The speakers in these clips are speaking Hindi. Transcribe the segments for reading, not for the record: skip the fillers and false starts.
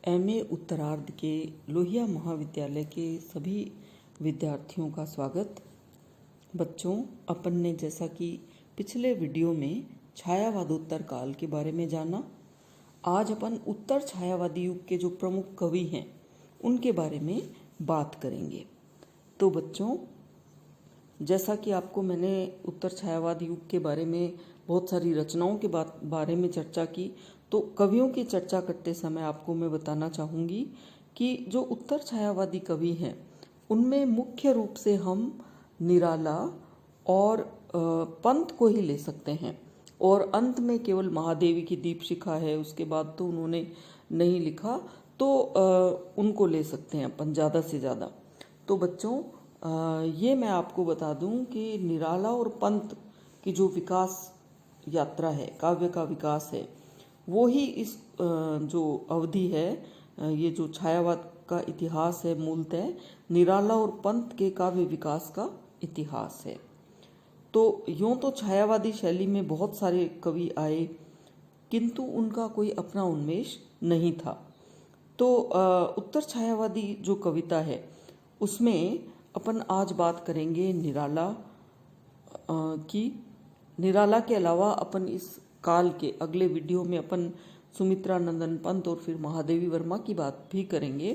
एमए उत्तरार्ध के लोहिया महाविद्यालय के सभी विद्यार्थियों का स्वागत। बच्चों, अपन ने जैसा कि पिछले वीडियो में छायावादोत्तर काल के बारे में जाना, आज अपन उत्तर छायावादी युग के जो प्रमुख कवि हैं उनके बारे में बात करेंगे। तो बच्चों, जैसा कि आपको मैंने उत्तर छायावादी युग के बारे में बहुत सारी रचनाओं के बारे में चर्चा की, तो कवियों की चर्चा करते समय आपको मैं बताना चाहूँगी कि जो उत्तर छायावादी कवि हैं उनमें मुख्य रूप से हम निराला और पंत को ही ले सकते हैं, और अंत में केवल महादेवी की दीपशिखा है, उसके बाद तो उन्होंने नहीं लिखा, तो उनको ले सकते हैं अपन ज़्यादा से ज़्यादा। तो बच्चों, ये मैं आपको बता दूं कि निराला और पंत की जो विकास यात्रा है, काव्य का विकास है, वो ही इस जो अवधि है, ये जो छायावाद का इतिहास है, मूलतः निराला और पंत के काव्य विकास का इतिहास है। तो यूँ तो छायावादी शैली में बहुत सारे कवि आए, किंतु उनका कोई अपना उन्मेष नहीं था। तो उत्तर छायावादी जो कविता है उसमें अपन आज बात करेंगे निराला की। निराला के अलावा अपन इस काल के अगले वीडियो में अपन सुमित्रा नंदन पंत और फिर महादेवी वर्मा की बात भी करेंगे।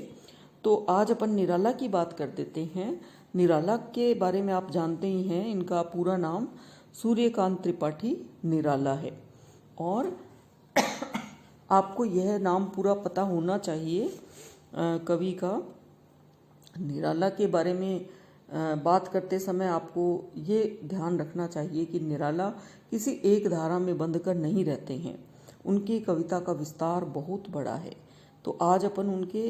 तो आज अपन निराला की बात कर देते हैं। निराला के बारे में आप जानते ही हैं, इनका पूरा नाम सूर्यकांत त्रिपाठी निराला है, और आपको यह नाम पूरा पता होना चाहिए कवि का। निराला के बारे में बात करते समय आपको ये ध्यान रखना चाहिए कि निराला किसी एक धारा में बंधकर नहीं रहते हैं, उनकी कविता का विस्तार बहुत बड़ा है। तो आज अपन उनके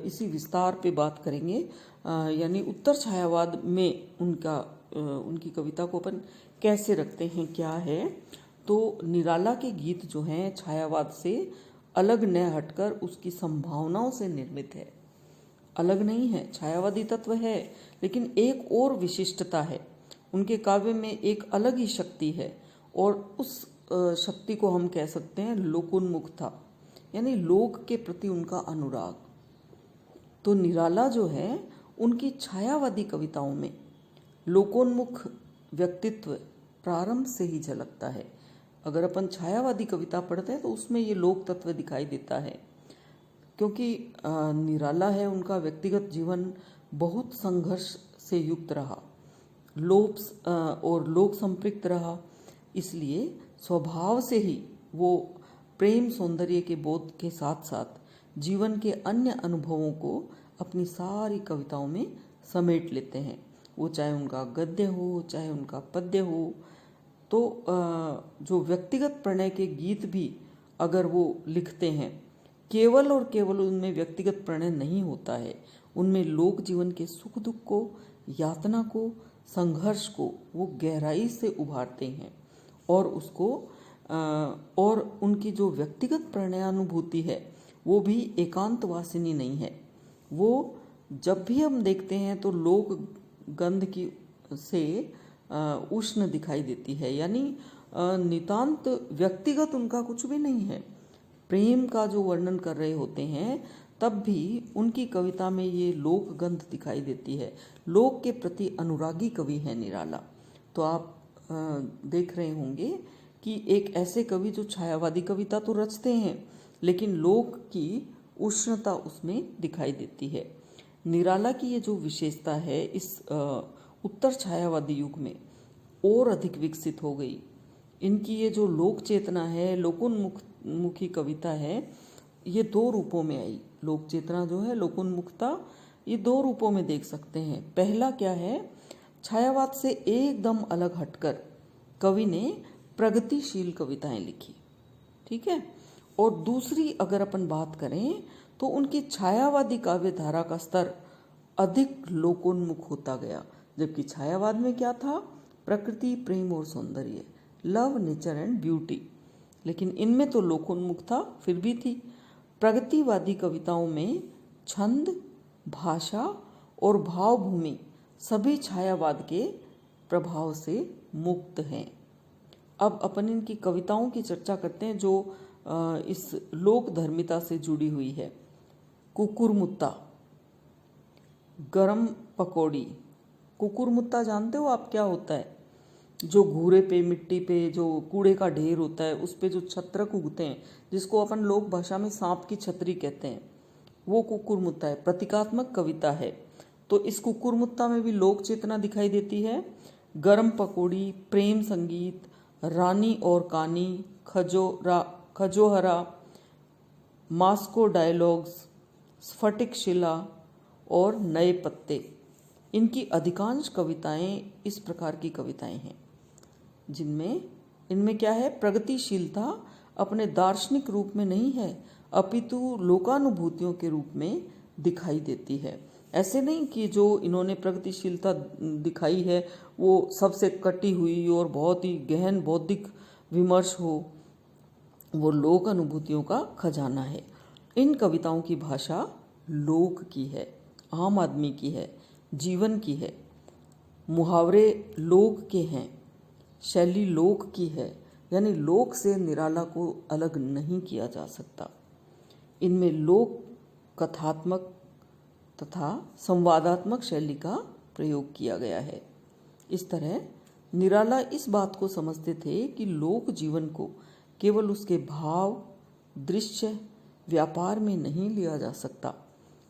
इसी विस्तार पे बात करेंगे, यानी उत्तर छायावाद में उनकी कविता को अपन कैसे रखते हैं, क्या है। तो निराला के गीत जो हैं छायावाद से अलग न हटकर उसकी संभावनाओं से निर्मित है। अलग नहीं है, छायावादी तत्व है, लेकिन एक और विशिष्टता है। उनके काव्य में एक अलग ही शक्ति है, और उस शक्ति को हम कह सकते हैं लोकोन्मुखता, यानी लोक के प्रति उनका अनुराग। तो निराला जो है, उनकी छायावादी कविताओं में लोकोन्मुख व्यक्तित्व प्रारंभ से ही झलकता है। अगर अपन छायावादी कविता पढ़ते हैं तो उसमें ये लोक तत्व दिखाई देता है, क्योंकि निराला है, उनका व्यक्तिगत जीवन बहुत संघर्ष से युक्त रहा, और लोक संपृक्त रहा, इसलिए स्वभाव से ही वो प्रेम सौंदर्य के बोध के साथ साथ जीवन के अन्य अनुभवों को अपनी सारी कविताओं में समेट लेते हैं। वो चाहे उनका गद्य हो, चाहे उनका पद्य हो। तो जो व्यक्तिगत प्रणय के गीत भी अगर वो लिखते हैं, केवल और केवल उनमें व्यक्तिगत प्रणय नहीं होता है, उनमें लोक जीवन के सुख दुख को, यातना को, संघर्ष को वो गहराई से उभारते हैं, और उसको और उनकी जो व्यक्तिगत प्रणयानुभूति है वो भी एकांतवासिनी नहीं है। वो जब भी हम देखते हैं तो लोक गंध की से उष्ण दिखाई देती है, यानी नितांत व्यक्तिगत उनका कुछ भी नहीं है। प्रेम का जो वर्णन कर रहे होते हैं तब भी उनकी कविता में ये लोक गंध दिखाई देती है। लोक के प्रति अनुरागी कवि है निराला। तो आप देख रहे होंगे कि एक ऐसे कवि जो छायावादी कविता तो रचते हैं, लेकिन लोक की उष्णता उसमें दिखाई देती है। निराला की ये जो विशेषता है इस उत्तर छायावादी युग में और अधिक विकसित हो गई। इनकी ये जो लोक चेतना है, लोकोन्मुखी कविता है, ये दो रूपों में आई। लोक चेतना जो है, लोकोन्मुखता, ये दो रूपों में देख सकते हैं। पहला क्या है, छायावाद से एकदम अलग हटकर कवि ने प्रगतिशील कविताएं लिखी, ठीक है। और दूसरी अगर अपन बात करें तो उनकी छायावादी काव्य धारा का स्तर अधिक लोकोन्मुख होता गया। जबकि छायावाद में क्या था, प्रकृति, प्रेम और सौंदर्य, लव, नेचर एंड ब्यूटी, लेकिन इनमें तो लोकोन्मुख था, फिर भी थी। प्रगतिवादी कविताओं में छंद, भाषा और भावभूमि सभी छायावाद के प्रभाव से मुक्त हैं। अब अपन इनकी कविताओं की चर्चा करते हैं जो इस लोक धर्मिता से जुड़ी हुई है। कुकुरमुत्ता, गरम पकौड़ी। कुकुरमुत्ता जानते हो आप क्या होता है? जो घूरे पे, मिट्टी पे जो कूड़े का ढेर होता है, उस पे जो छत्रक उगते हैं, जिसको अपन लोक भाषा में सांप की छतरी कहते हैं, वो कुकुरमुत्ता है। प्रतीकात्मक कविता है। तो इस कुकुरमुत्ता में भी लोक चेतना दिखाई देती है। गरम पकौड़ी, प्रेम संगीत, रानी और कानी, खजोहरा, मास्को डायलॉग्स, स्फटिक शिला और नए पत्ते, इनकी अधिकांश कविताएं इस प्रकार की कविताएं हैं जिनमें इनमें क्या है, प्रगतिशीलता अपने दार्शनिक रूप में नहीं है अपितु लोकानुभूतियों के रूप में दिखाई देती है। ऐसे नहीं कि जो इन्होंने प्रगतिशीलता दिखाई है वो सबसे कटी हुई और बहुत ही गहन बौद्धिक विमर्श हो, वो लोक अनुभूतियों का खजाना है। इन कविताओं की भाषा लोक की है, आम आदमी की है, जीवन की है। मुहावरे लोक के हैं, शैली लोक की है, यानी लोक से निराला को अलग नहीं किया जा सकता। इनमें लोक कथात्मक तथा संवादात्मक शैली का प्रयोग किया गया है। इस तरह निराला इस बात को समझते थे कि लोक जीवन को केवल उसके भाव, दृश्य, व्यापार में नहीं लिया जा सकता,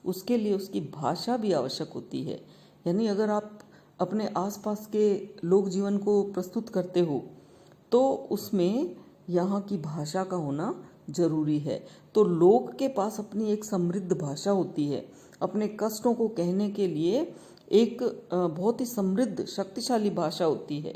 उसके लिए उसकी भाषा भी आवश्यक होती है। यानी अगर आप अपने आसपास के लोक जीवन को प्रस्तुत करते हो तो उसमें यहाँ की भाषा का होना जरूरी है। तो लोक के पास अपनी एक समृद्ध भाषा होती है, अपने कष्टों को कहने के लिए एक बहुत ही समृद्ध शक्तिशाली भाषा होती है।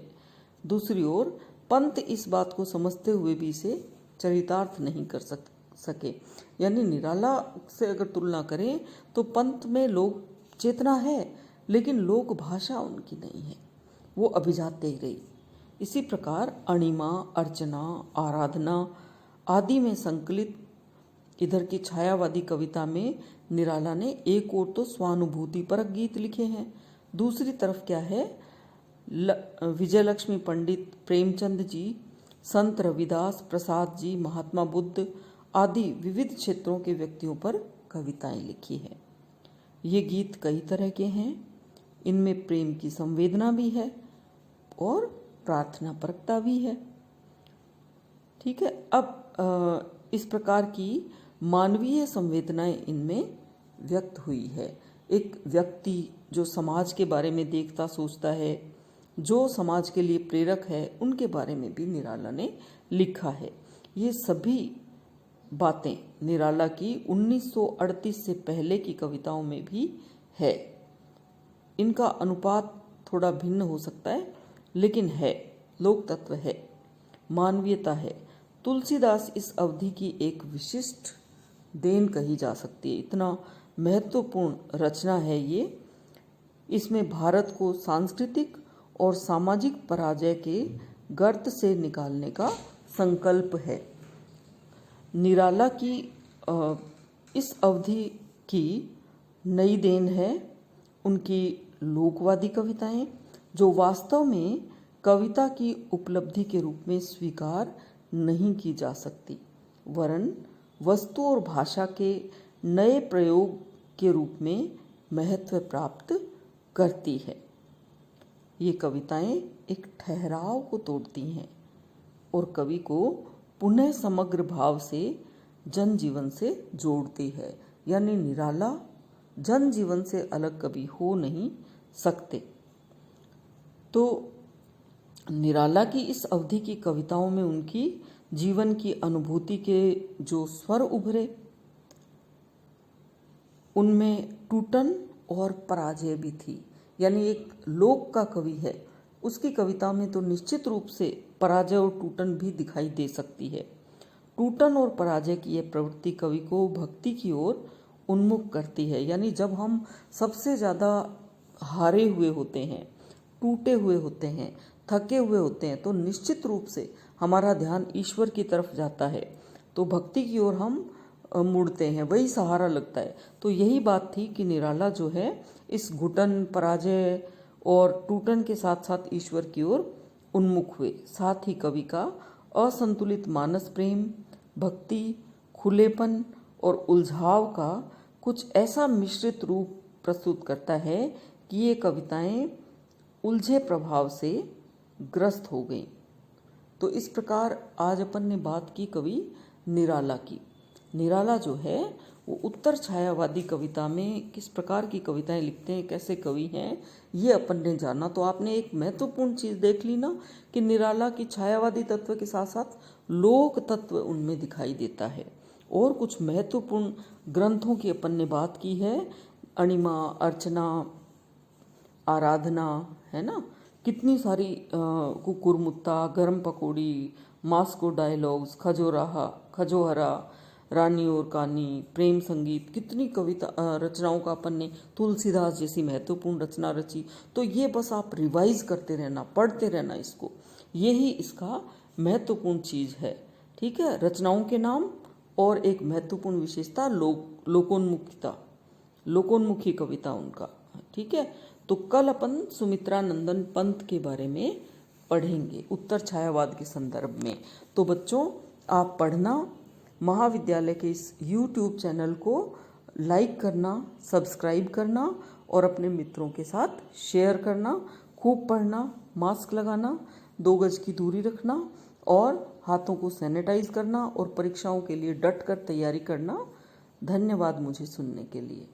दूसरी ओर पंत इस बात को समझते हुए भी इसे चरितार्थ नहीं कर सके। यानी निराला से अगर तुलना करें तो पंत में लोक चेतना है लेकिन लोक भाषा उनकी नहीं है, वो अभिजात्य ही रही। इसी प्रकार अणिमा, अर्चना, आराधना आदि में संकलित इधर की छायावादी कविता में निराला ने एक ओर तो स्वानुभूति परक गीत लिखे हैं, दूसरी तरफ क्या है, विजयलक्ष्मी पंडित, प्रेमचंद जी, संत रविदास, प्रसाद जी, महात्मा बुद्ध आदि विविध क्षेत्रों के व्यक्तियों पर कविताएं लिखी है। ये गीत कई तरह के हैं, इनमें प्रेम की संवेदना भी है और प्रार्थना परकता भी है। ठीक है। अब इस प्रकार की मानवीय संवेदनाएं इनमें व्यक्त हुई है। एक व्यक्ति जो समाज के बारे में देखता सोचता है, जो समाज के लिए प्रेरक है, उनके बारे में भी निराला ने लिखा है। ये सभी बातें निराला की 1938 से पहले की कविताओं में भी है। इनका अनुपात थोड़ा भिन्न हो सकता है लेकिन है, लोक तत्व है, मानवीयता है। तुलसीदास इस अवधि की एक विशिष्ट देन कही जा सकती है। इतना महत्वपूर्ण रचना है ये। इसमें भारत को सांस्कृतिक और सामाजिक पराजय के गर्त से निकालने का संकल्प है। निराला की इस अवधि की नई देन है उनकी लोकवादी कविताएं, जो वास्तव में कविता की उपलब्धि के रूप में स्वीकार नहीं की जा सकती, वरन वस्तु और भाषा के नए प्रयोग के रूप में महत्व प्राप्त करती है। ये कविताएं एक ठहराव को तोड़ती हैं और कवि को पुनः समग्र भाव से जनजीवन से जोड़ती है। यानी निराला जनजीवन से अलग कवि हो नहीं सकते। तो निराला की इस अवधि की कविताओं में उनकी जीवन की अनुभूति के जो स्वर उभरे, उनमें टूटन और पराजय भी थी। यानी एक लोक का कवि है, उसकी कविता में तो निश्चित रूप से पराजय और टूटन भी दिखाई दे सकती है। टूटन और पराजय की यह प्रवृत्ति कवि को भक्ति की ओर उन्मुख करती है। यानी जब हम सबसे ज़्यादा हारे हुए होते हैं, टूटे हुए होते हैं, थके हुए होते हैं, तो निश्चित रूप से हमारा ध्यान ईश्वर की तरफ जाता है, तो भक्ति की ओर हम मुड़ते हैं, वही सहारा लगता है। तो यही बात थी कि निराला जो है इस घुटन, पराजय और टूटन के साथ साथ ईश्वर की ओर उन्मुख हुए। साथ ही कवि का असंतुलित मानस प्रेम, भक्ति, खुलेपन और उलझाव का कुछ ऐसा मिश्रित रूप प्रस्तुत करता है कि ये कविताएं उलझे प्रभाव से ग्रस्त हो गई। तो इस प्रकार आज अपन ने बात की कवि निराला की। निराला जो है वो उत्तर छायावादी कविता में किस प्रकार की कविताएं लिखते हैं, कैसे कवि हैं, ये अपन ने जाना। तो आपने एक महत्वपूर्ण चीज़ देख ली ना कि निराला की छायावादी तत्व के साथ साथ लोक तत्व उनमें दिखाई देता है। और कुछ महत्वपूर्ण ग्रंथों की अपन ने बात की है, अणिमा, अर्चना, आराधना, है ना, कितनी सारी कुकुरमुत्ता, गरम पकौड़ी, मास्को डायलॉग्स, खजोहरा, रानी और कहानी, प्रेम संगीत, कितनी कविता रचनाओं का अपन ने, तुलसीदास जैसी महत्वपूर्ण रचना रची। तो ये बस आप रिवाइज करते रहना, पढ़ते रहना इसको, यही इसका महत्वपूर्ण चीज़ है। ठीक है, रचनाओं के नाम और एक महत्वपूर्ण विशेषता लोकोन्मुखिता, लोकोन्मुखी कविता उनका। ठीक है, तो कल अपन सुमित्रा नंदन पंत के बारे में पढ़ेंगे उत्तर छायावाद के संदर्भ में। तो बच्चों आप पढ़ना, महाविद्यालय के इस YouTube चैनल को लाइक करना, सब्सक्राइब करना और अपने मित्रों के साथ शेयर करना। खूब पढ़ना, मास्क लगाना, 2 गज की दूरी रखना और हाथों को सैनिटाइज करना और परीक्षाओं के लिए डट कर तैयारी करना। धन्यवाद मुझे सुनने के लिए।